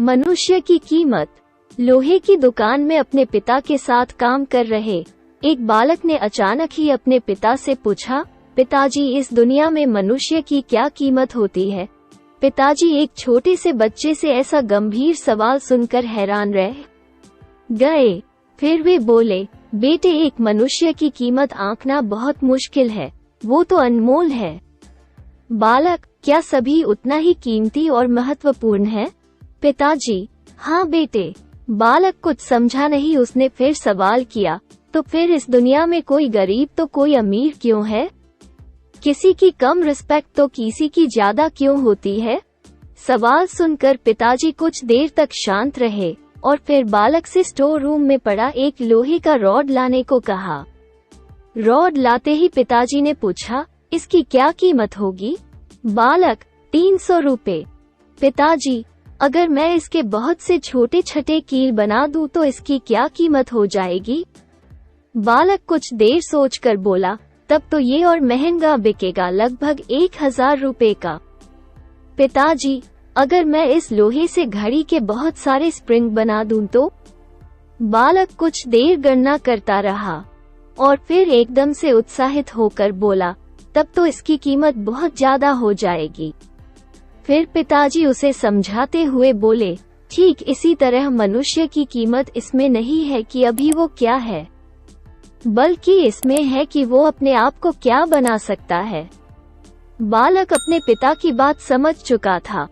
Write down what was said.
मनुष्य की कीमत। लोहे की दुकान में अपने पिता के साथ काम कर रहे एक बालक ने अचानक ही अपने पिता से पूछा, पिताजी, इस दुनिया में मनुष्य की क्या कीमत होती है? पिताजी एक छोटे से बच्चे से ऐसा गंभीर सवाल सुनकर हैरान रह गए। फिर वे बोले, बेटे, एक मनुष्य की कीमत आंकना बहुत मुश्किल है, वो तो अनमोल है। बालक, क्या सभी उतना ही कीमती और महत्वपूर्ण है? पिताजी, हाँ बेटे। बालक कुछ समझा नहीं। उसने फिर सवाल किया, तो फिर इस दुनिया में कोई गरीब तो कोई अमीर क्यों है? किसी की कम रिस्पेक्ट तो किसी की ज्यादा क्यों होती है? सवाल सुनकर पिताजी कुछ देर तक शांत रहे और फिर बालक से स्टोर रूम में पड़ा एक लोहे का रॉड लाने को कहा। रॉड लाते ही पिताजी ने पूछा, इसकी क्या कीमत होगी? बालक, 300 रुपए। पिताजी, अगर मैं इसके बहुत से छोटे छोटे कील बना दूं तो इसकी क्या कीमत हो जाएगी? बालक कुछ देर सोचकर बोला, तब तो ये और महंगा बिकेगा, लगभग 1000 रुपए का। पिताजी, अगर मैं इस लोहे से घड़ी के बहुत सारे स्प्रिंग बना दूं तो? बालक कुछ देर गणना करता रहा और फिर एकदम से उत्साहित होकर बोला, तब तो इसकी कीमत बहुत ज्यादा हो जाएगी। फिर पिताजी उसे समझाते हुए बोले, ठीक इसी तरह मनुष्य की कीमत इसमें नहीं है कि अभी वो क्या है, बल्कि इसमें है कि वो अपने आप को क्या बना सकता है। बालक अपने पिता की बात समझ चुका था